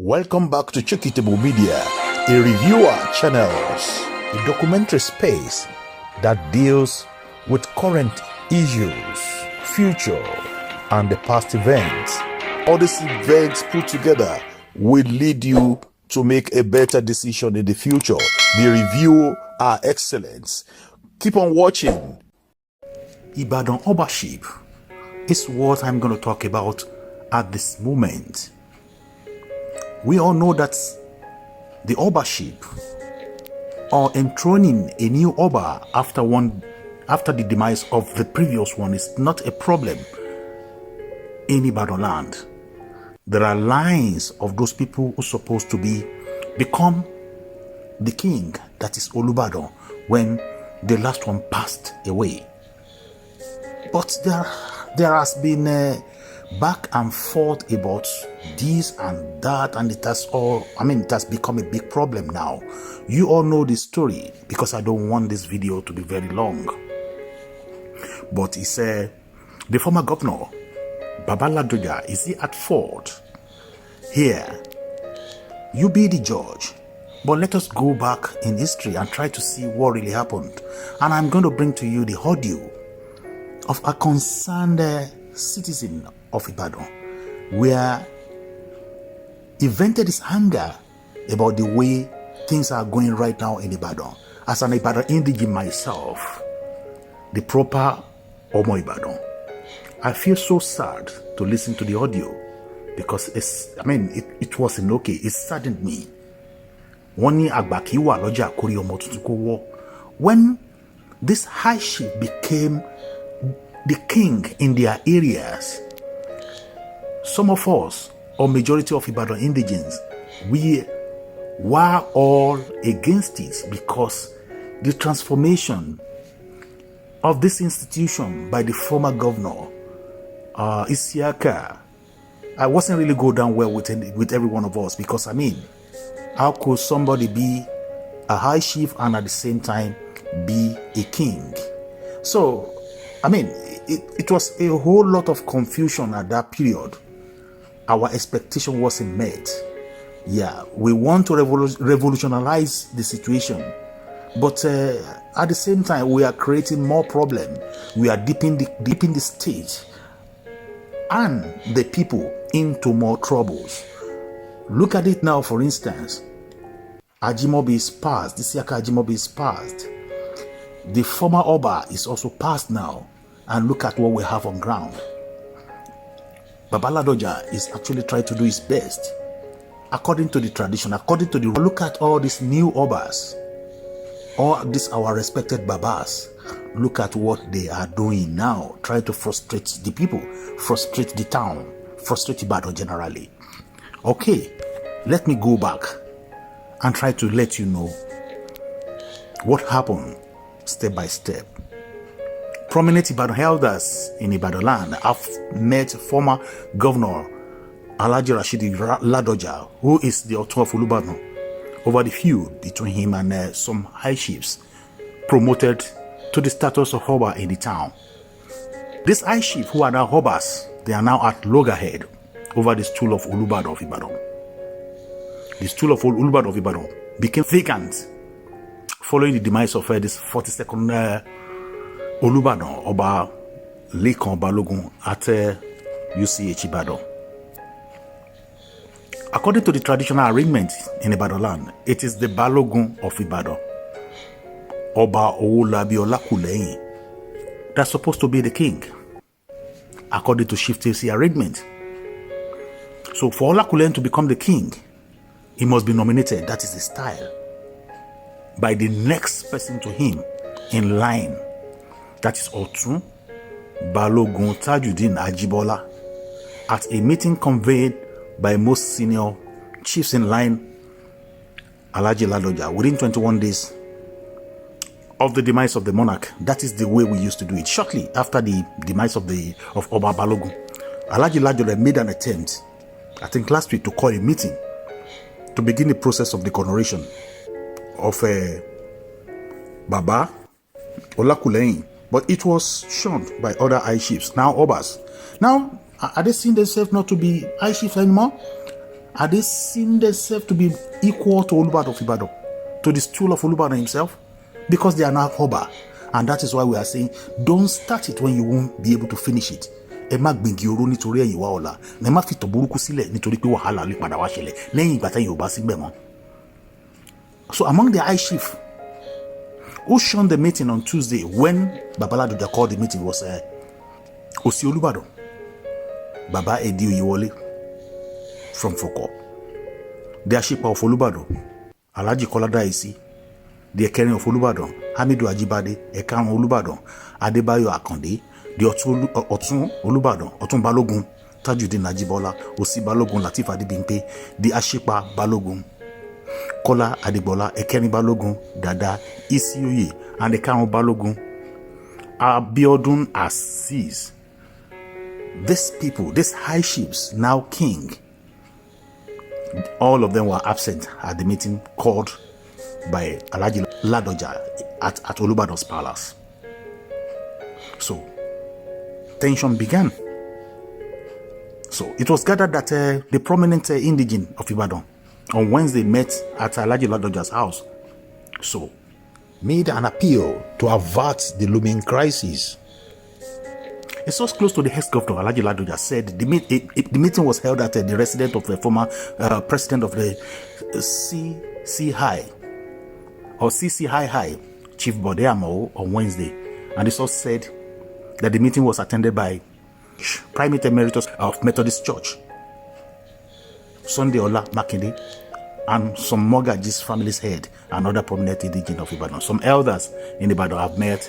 Welcome back to Chukitable Media, a reviewer channel, a documentary space that deals with current issues, future, and the past events. All these events put together will lead you to make a better decision in the future. The review are excellent. Keep on watching. Ibadan Ownership is what I'm going to talk about at this moment. We all know that the Ownership or enthroning a new Oba after the demise of the previous one is not a problem in Ibadan land. There are lines of those people who are supposed to become the king, that is Olubadan, when the last one passed away. But there has been back and forth about this and that, and it has become a big problem now. You all know the story because I don't want this video to be very long. But it's the former governor, Babaladoja, is he at fault? Here, you be the judge. But let us go back in history and try to see what really happened. And I'm going to bring to you the audio of a concerned citizen of Ibadan, where he vented his anger about the way things are going right now in Ibadan. As an Ibadan indigene myself, the proper Omo Ibadan, I feel so sad to listen to the audio because it wasn't okay. It saddened me. When this high chief became the king in their areas, some of us, or majority of Ibadan indigenes, we were all against it because the transformation of this institution by the former governor, Isiaka, I wasn't really go down well with every one of us because how could somebody be a high chief and at the same time be a king? So, it was a whole lot of confusion at that period. Our expectation wasn't met. Yeah, we want to revolutionize the situation. But at the same time, we are creating more problem. We are deeping the state and the people into more troubles. Look at it now, for instance. Ajimobi is passed. Isiaka Ajimobi is passed. The former Oba is also passed now. And look at what we have on ground. Babaladoja is actually trying to do his best. According to the tradition, look at all these new Obas. All these our respected Babas. Look at what they are doing now. Trying to frustrate the people. Frustrate the town. Frustrate Ibadan generally. Okay, let me go back and try to let you know what happened step by step. Prominent Ibadan elders in Ibadan land have met former governor Alhaji Rashidi Ladoja, who is the author of Olubadan, over the feud between him and some high chiefs promoted to the status of Oba in the town. These high chiefs, who are now Obas, they are now at loggerhead over the stool of Olubadan of Ibadan. The stool of Olubadan of Ibadan became vacant following the demise of this 42nd Olubadan Oba Lekan Balogun at UCH Ibadan. According to the traditional arrangement in Ibadan land, it is the Balogun of Ibadan, Oba Olakuleyin, that's supposed to be the king, according to chieftaincy arrangement. So for Olakuleyin to become the king, he must be nominated, that is the style, by the next person to him in line. That is Otun Balogun Tajudeen Ajibola, at a meeting convened by most senior chiefs in line, Alhaji Ladoja, within 21 days of the demise of the monarch. That is the way we used to do it. Shortly after the demise of Oba Balogun, Alhaji Ladoja made an attempt, I think last week, to call a meeting to begin the process of the coronation of Baba Olakuleyin. But it was shunned by other high chiefs, now Obas. Now, are they seeing themselves not to be high chiefs anymore? Are they seeing themselves to be equal to Olubadan of Ibadan, to the stool of Olubadan himself? Because they are now Oba. And that is why we are saying, don't start it when you won't be able to finish it. Ẹ má gbìngì oró nítorí ẹ̀yìn wá ọ̀la. Ẹ má fi ìtàn burúkú sílẹ̀ nítorí pé wàhálà lè padà wá ṣẹlẹ̀ lẹ́yìn ìgbà tẹ́yìn ò bá síbẹ̀ mọ́. So among the high chief who shunned the meeting on Tuesday when Baba Ladoja called the meeting was Osi Olubadan, Baba Edi Oyewole from Foko, the Ashipa of Olubadan, Alhaji Kolada Isi, the Ekering of Olubadan, Hamidu Ajibade, Ekan Olubadan, Adebayo Akande, the Otun Olubadan, Otun Balogun, Tajudeen Ajibola, Osi Balogun, Lateef Adebimpe, the Ashipa Balogun, Kola Adegbola, Ekering Balogun, Dada Isioye, and Ekan Balogun, Abiodun Azeez. These people, these high chiefs, now king, all of them were absent at the meeting called by Alhaji Ladoja at Olubadan's palace. So, tension began. So, it was gathered that the prominent indigene of Ibadan on Wednesday met at Alhaji Ladoja's house. So, made an appeal to avert the looming crisis. A source close to the ex-governor Alhaji Ladoja said the meeting was held at the residence of the former president of the CCI, Chief Bode Amao, on Wednesday. And the source said that the meeting was attended by Primate Emeritus of Methodist Church, Sunday Ola Makinde, and some Mogaji's family's head and other prominent indigenes of Ibadan. Some elders in Ibadan have met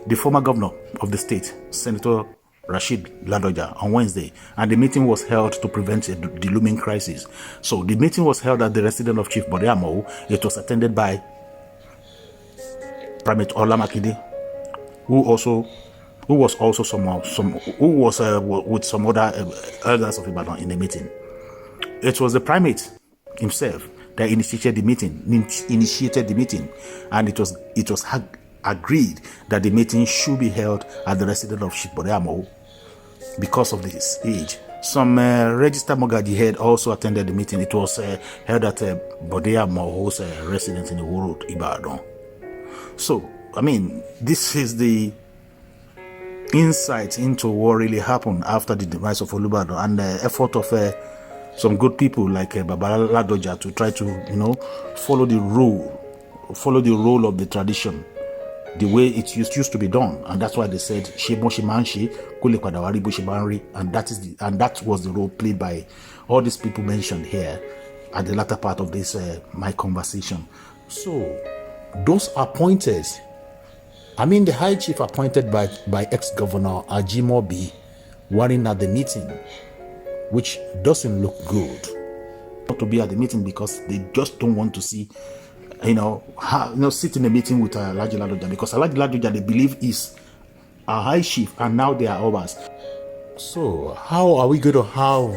the former governor of the state, Senator Rashid Ladoja, on Wednesday, and the meeting was held to prevent the looming crisis. So the meeting was held at the residence of Chief Bode Amao. It was attended by Primate Ola Makinde, who was with some other elders of Ibadan in the meeting. It was the primate himself that initiated the meeting, and it was agreed that the meeting should be held at the residence of Chief Bode Amao because of his age. Some registered Mogaji head also attended the meeting. It was held at Bode Amao's residence in the Road, Ibadan. So, I mean, this is the insight into what really happened after the demise of Olubadan and the effort of some good people like Baba Ladoja to try to, follow the rule of the tradition, the way it used to be done. And that's why they said and that was the role played by all these people mentioned here at the latter part of this my conversation. So those appointed, the high chief appointed by ex-governor Ajimobi weren't at the meeting, which doesn't look good. Not to be at the meeting because they just don't want to see sit in a meeting with Alhaji Ladoja, because Alhaji Ladoja, they believe, is a high chief and now they are Obas. So how are we going to have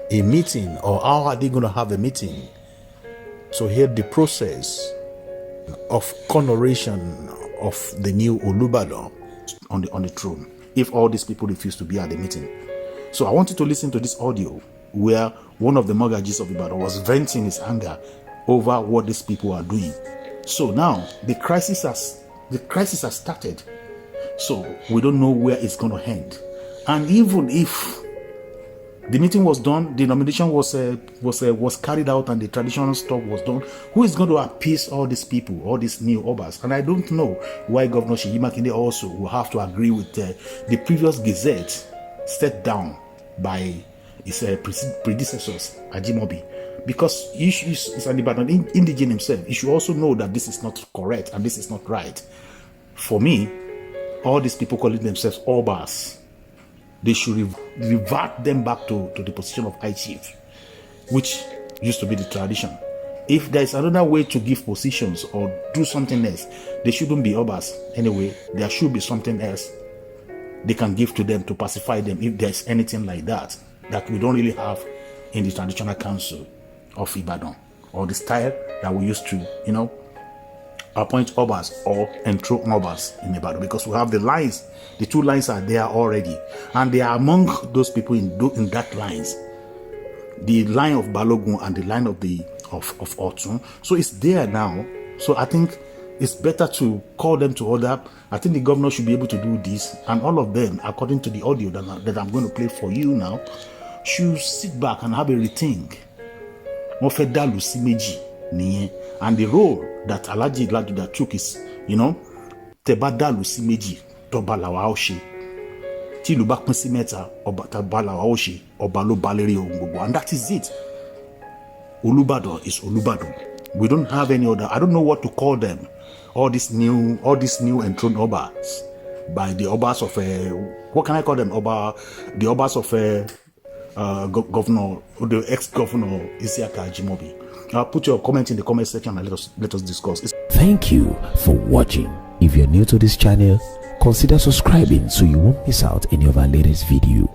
a meeting, or how are they going to have a meeting to hear the process of coronation of the new Olubadan on the throne if all these people refuse to be at the meeting? So I want you to listen to this audio where one of the Mogajis of Ibadan was venting his anger over what these people are doing. So now the crisis has started. So we don't know where it's going to end. And even if the meeting was done, the nomination was carried out, and the traditional stuff was done, who is going to appease all these people, all these new Obas? And I don't know why Governor Seyi Makinde also will have to agree with the previous gazette set down by his predecessors, Ajimobi. Because he's an Ibadan indigene himself, he should also know that this is not correct and this is not right. For me, all these people calling themselves Obas, they should revert them back to the position of high chief, which used to be the tradition. If there is another way to give positions or do something else, they shouldn't be Obas anyway. There should be something else they can give to them to pacify them, if there's anything like that we don't really have in the traditional council of Ibadan, or the style that we used to, appoint Obas or enthrone Obas in Ibadan, because we have the lines. The two lines are there already, and they are among those people in that lines. the line of Balogun and the line of Otun. So it's there now. So I think it's better to call them to order. I think the governor should be able to do this, and all of them, according to the audio that I'm going to play for you now, should sit back and have a rethink. And the role that Alhaji Ladoja took is, Tebada Lusi Meji, Toba Lawa Oshe. Ti lu ba pin si meta, Oba Toba Lawa Oshe, Oba lo baleri ohun gbogbo. And that is it. Olubadan is Olubadan. We don't have any other. I don't know what to call them. All these new enthroned Obas by the Obas of what can I call them? The Obas of Governor, the ex-governor Isiaka Ajimobi. Put your comment in the comment section and let us discuss. Thank you for watching. If you're new to this channel, consider subscribing so you won't miss out any of our latest video.